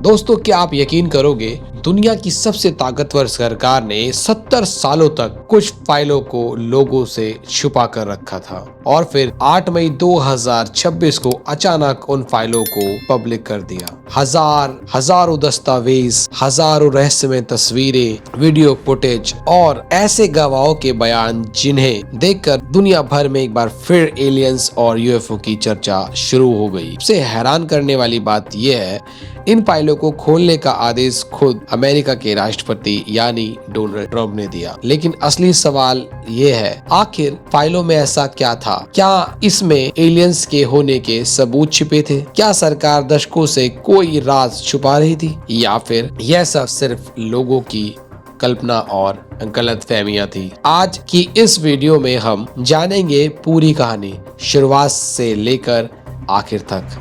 दोस्तों, क्या आप यकीन करोगे, दुनिया की सबसे ताकतवर सरकार ने 70 सालों तक कुछ फाइलों को लोगों से छुपा कर रखा था और फिर 8 मई 2026 को अचानक उन फाइलों को पब्लिक कर दिया। हजारों दस्तावेज, हजारों रहस्यमय तस्वीरें, वीडियो फुटेज और ऐसे गवाहों के बयान जिन्हें देखकर दुनिया भर में एक बार फिर एलियंस और यूएफओ की चर्चा शुरू हो गई। सबसे हैरान करने वाली बात यह है, इन फाइलों को खोलने का आदेश खुद अमेरिका के राष्ट्रपति यानी डोनाल्ड ट्रंप ने दिया। लेकिन असली सवाल ये है, आखिर फाइलों में ऐसा क्या था? क्या इसमें एलियंस के होने के सबूत छिपे थे? क्या सरकार दशकों से कोई राज छुपा रही थी, या फिर यह सब सिर्फ लोगों की कल्पना और गलत फहमियां थी? आज की इस वीडियो में हम जानेंगे पूरी कहानी, शुरुआत से लेकर आखिर तक।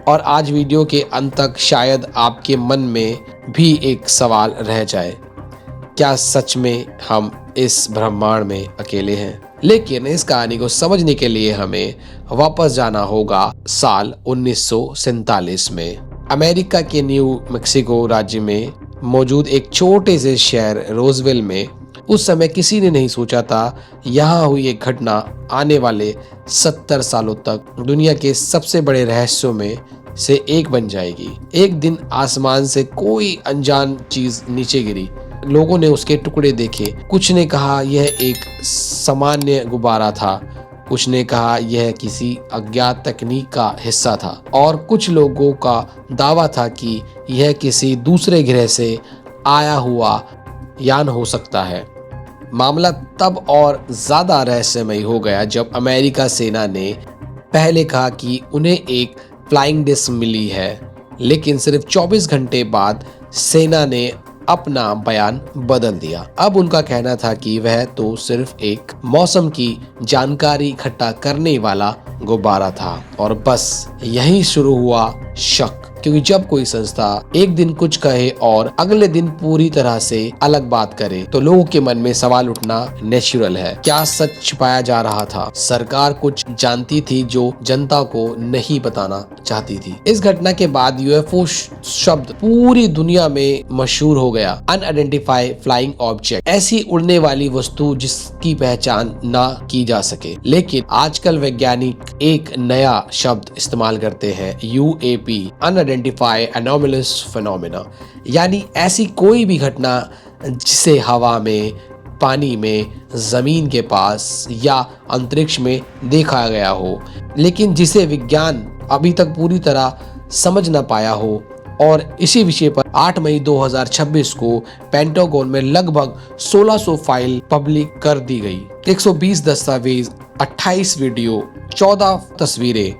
और आज वीडियो के अंत तक शायद आपके मन में भी एक सवाल रह जाए, क्या सच में हम इस ब्रह्मांड में अकेले हैं? लेकिन इस कहानी को समझने के लिए हमें वापस जाना होगा साल 1947 में। अमेरिका के न्यू मैक्सिको राज्य में मौजूद एक छोटे से शहर रोजवेल में उस समय किसी ने नहीं सोचा था यहाँ हुई एक घटना आने वाले 70 सालों तक दुनिया के सबसे बड़े रहस्यों में से एक बन जाएगी। एक दिन आसमान से कोई अनजान चीज नीचे गिरी। लोगों ने उसके टुकड़े देखे। कुछ ने कहा यह एक सामान्य गुब्बारा था, कुछ ने कहा यह किसी अज्ञात तकनीक का हिस्सा था और कुछ लोगों का दावा था कि यह किसी दूसरे ग्रह से आया हुआ यान हो सकता है। मामला तब और ज्यादा रहस्यमय हो गया जब अमेरिका सेना ने पहले कहा कि उन्हें एक फ्लाइंग डिस्क मिली है, लेकिन सिर्फ 24 घंटे बाद सेना ने अपना बयान बदल दिया। अब उनका कहना था कि वह तो सिर्फ एक मौसम की जानकारी इकट्ठा करने वाला गुब्बारा था। और बस यहीं शुरू हुआ शक, क्योंकि जब कोई संस्था एक दिन कुछ कहे और अगले दिन पूरी तरह से अलग बात करे तो लोगों के मन में सवाल उठना नेचुरल है। क्या सच छिपाया जा रहा था? सरकार कुछ जानती थी जो जनता को नहीं बताना चाहती थी। इस घटना के बाद यूएफओ शब्द पूरी दुनिया में मशहूर हो गया। अनआइडेंटिफाइड फ्लाइंग ऑब्जेक्ट, ऐसी उड़ने वाली वस्तु जिसकी पहचान ना की जा सके। लेकिन आजकल वैज्ञानिक एक नया शब्द इस्तेमाल करते हैं, यूएपी, अनआइडेंटिफाइड एनोमलस फिनोमेना, यानी ऐसी कोई भी घटना जिसे हवा में, पानी में, जमीन के पास या अंतरिक्ष में देखा गया हो, लेकिन जिसे विज्ञान अभी तक पूरी तरह समझ न पाया हो। और इसी विषय पर 8 मई 2026 को पेंटागन में लगभग 1600 फाइल पब्लिक कर दी गई। 120 दस्तावेज, 28 वीडियो, 14 तस्वीरें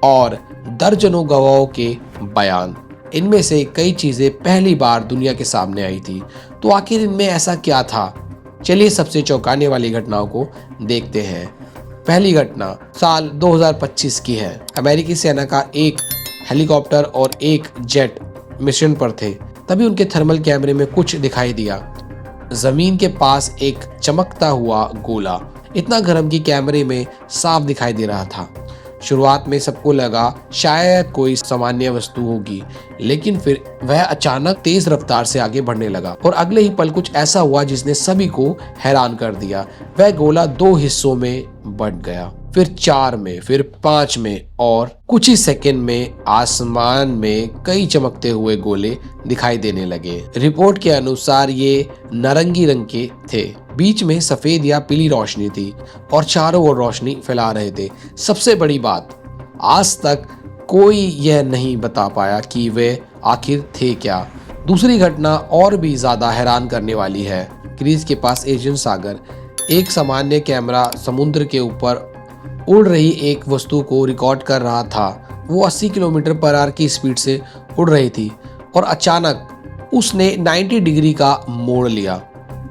और दर्जनों गवाहों के बयान। इनमें से कई चीजें पहली बार दुनिया के सामने आई थी। तो आखिर इनमें ऐसा क्या था? चलिए सबसे चौंकाने वाली घटनाओं को देखते हैं। पहली घटना साल 2025 की है। अमेरिकी सेना का एक हेलीकॉप्टर और एक जेट मिशन पर थे। तभी उनके थर्मल कैमरे में कुछ दिखाई दिया। जमीन के पास एक चमकता हुआ गोला, इतना गर्म कि कैमरे में साफ दिखाई दे रहा था। शुरुआत में सबको लगा शायद कोई सामान्य वस्तु होगी, लेकिन फिर वह अचानक तेज रफ्तार से आगे बढ़ने लगा और अगले ही पल कुछ ऐसा हुआ जिसने सभी को हैरान कर दिया। वह गोला 2 हिस्सों में बंट गया, फिर 4 में, फिर 5 में और कुछ ही सेकंड में आसमान में कई चमकते हुए गोले दिखाई देने लगे। रिपोर्ट के अनुसार ये नारंगी रंग के थे, बीच में सफेद या पीली रोशनी थी और चारों ओर रोशनी फैला रहे थे। सबसे बड़ी बात, आज तक कोई यह नहीं बता पाया कि वे आखिर थे क्या। दूसरी घटना और भी ज्यादा हैरान करने वाली है। ग्रीस के पास एशियन सागर, एक सामान्य कैमरा समुद्र के ऊपर उड़ रही एक वस्तु को रिकॉर्ड कर रहा था। वो 80 किलोमीटर पर आवर की स्पीड से उड़ रही थी और अचानक उसने 90 डिग्री का मोड़ लिया।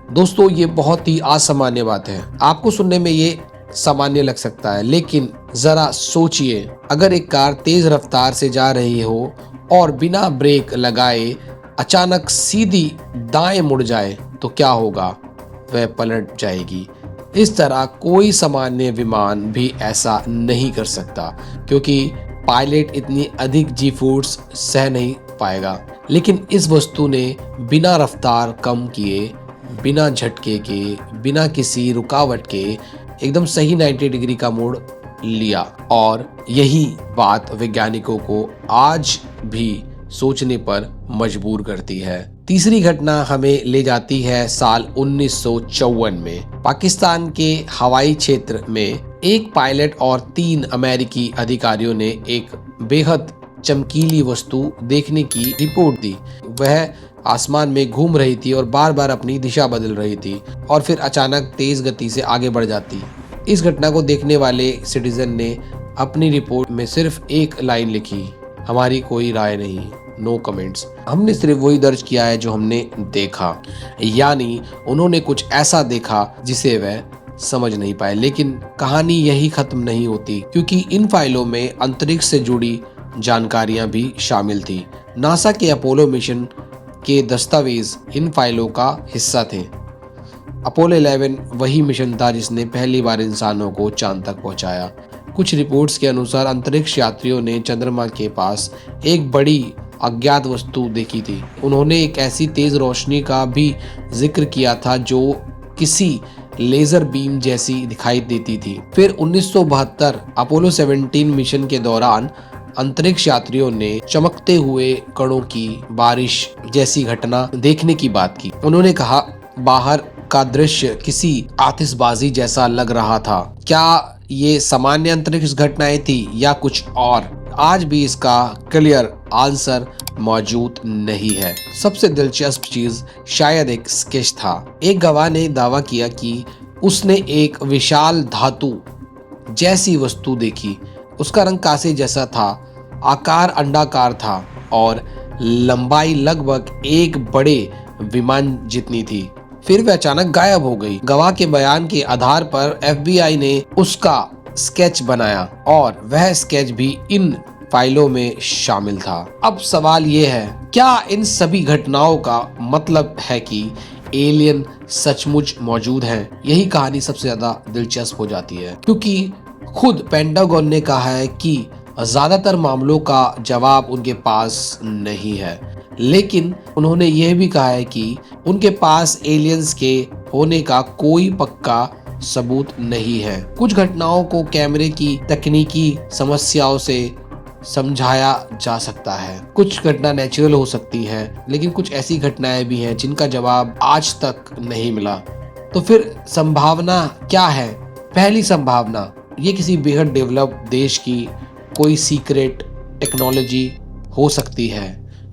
दोस्तों, ये बहुत ही असामान्य बात है। आपको सुनने में ये सामान्य लग सकता है, लेकिन जरा सोचिए, अगर एक कार तेज रफ्तार से जा रही हो और बिना ब्रेक लगाए अचानक सीधी दाएं मुड़ जाए तो क्या होगा? वह पलट जाएगी। इस तरह कोई सामान्य विमान भी ऐसा नहीं कर सकता, क्योंकि पायलट इतनी अधिक जी फोर्स सह नहीं पाएगा। लेकिन इस वस्तु ने बिना रफ्तार कम किए, बिना झटके के, बिना किसी रुकावट के एकदम सही 90 डिग्री का मोड़ लिया, और यही बात वैज्ञानिकों को आज भी सोचने पर मजबूर करती है। तीसरी घटना हमें ले जाती है साल 1954 में। पाकिस्तान के हवाई क्षेत्र में एक पायलट और 3 अमेरिकी अधिकारियों ने एक बेहद चमकीली वस्तु देखने की रिपोर्ट दी। वह आसमान में घूम रही थी और बार बार अपनी दिशा बदल रही थी और फिर अचानक तेज गति से आगे बढ़ जाती। इस घटना को देखने वाले सिटीजन ने अपनी रिपोर्ट में सिर्फ एक लाइन लिखी, हमारी कोई राय नहीं, नो कमेंट्स। हमने सिर्फ वही दर्ज किया है जो हमने देखा। यानी उन्होंने कुछ ऐसा देखा जिसे वह समझ नहीं पाए। लेकिन कहानी यही खत्म नहीं होती, क्योंकि इन फाइलों में अंतरिक्ष से जुड़ी जानकारियां भी शामिल थी। नासा के अपोलो मिशन के दस्तावेज इन फाइलों का हिस्सा थे। अपोलो 11 वही मिशन था जिसने पहली बार इंसानों को चांद तक पहुंचाया। कुछ रिपोर्ट्स के अनुसार अंतरिक्ष यात्रियों ने चंद्रमा के पास एक बड़ी अज्ञात वस्तु देखी थी। उन्होंने एक ऐसी तेज रोशनी का भी जिक्र किया था जो किसी लेजर बीम जैसी दिखाई देती थी। फिर 1972 अपोलो 17 मिशन के दौरान अंतरिक्ष यात्रियों ने चमकते हुए कणों की बारिश जैसी घटना देखने की बात की। उन्होंने कहा, बाहर का दृश्य किसी आतिशबाजी जैसा लग रहा था। क्या ये सामान्य अंतरिक्ष घटनाएं थी या कुछ और? आज भी इसका क्लियर आंसर मौजूद नहीं है। सबसे दिलचस्प चीज शायद एक स्केच था। एक गवाह ने दावा किया कि उसने एक विशाल धातु जैसी वस्तु देखी। उसका रंग कांसे जैसा था, आकार अंडाकार था और लंबाई लगभग एक बड़े विमान जितनी थी। फिर वह अचानक गायब हो गई। गवाह के बयान के आधार पर FBI ने उसका स्केच बनाया और वह स्केच भी इन फाइलों में शामिल था। अब सवाल ये है, क्या इन सभी घटनाओं का मतलब है कि एलियन सचमुच मौजूद हैं? यही कहानी सबसे ज्यादा दिलचस्प हो जाती है, क्योंकि खुद पेंटागन ने कहा है कि ज्यादातर मामलों का जवाब उनके पास नहीं है, लेकिन उन्होंने यह भी कहा है कि उनके पास एलियंस के होने का कोई पक्का सबूत नहीं है। कुछ घटनाओं को कैमरे की तकनीकी समस्याओं से समझाया जा सकता है। कुछ घटना नेचुरल हो सकती है, लेकिन कुछ ऐसी घटनाएं भी हैं जिनका जवाब आज तक नहीं मिला। तो फिर संभावना क्या है? पहली संभावना, ये किसी बेहद डेवलप देश की कोई सीक्रेट टेक्नोलॉजी हो सकती है।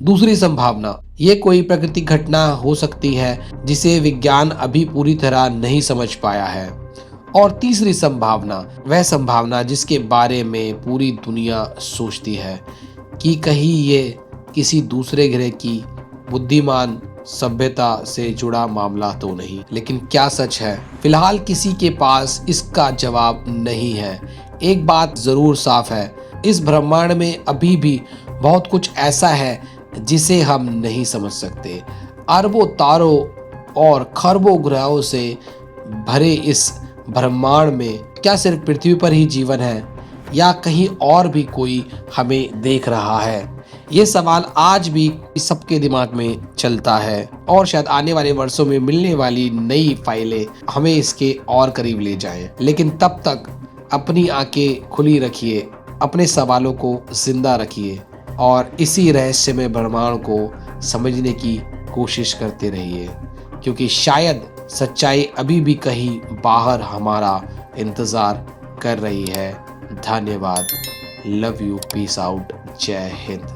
दूसरी संभावना, ये कोई प्राकृतिक घटना हो सकती है जिसे विज्ञान अभी पूरी तरह नहीं समझ पाया है। और तीसरी संभावना, वह संभावना जिसके बारे में पूरी दुनिया सोचती है कि कहीं ये किसी दूसरे ग्रह की बुद्धिमान सभ्यता से जुड़ा मामला तो नहीं। लेकिन क्या सच है? फिलहाल किसी के पास इसका जवाब नहीं है। एक बात जरूर साफ है, इस ब्रह्मांड में अभी भी बहुत कुछ ऐसा है जिसे हम नहीं समझ सकते। अरबों तारों और खरबों ग्रहों से भरे इस ब्रह्मांड में क्या सिर्फ पृथ्वी पर ही जीवन है या कहीं और भी कोई हमें देख रहा है? ये सवाल आज भी सबके दिमाग में चलता है और शायद आने वाले वर्षों में मिलने वाली नई फाइलें हमें इसके और करीब ले जाएं। लेकिन तब तक अपनी आंखें खुली रखिए, अपने सवालों को जिंदा रखिए और इसी रहस्यमय ब्रह्मांड को समझने की कोशिश करते रहिए, क्योंकि शायद सच्चाई अभी भी कहीं बाहर हमारा इंतजार कर रही है। धन्यवाद। Love you. Peace out. जय हिंद।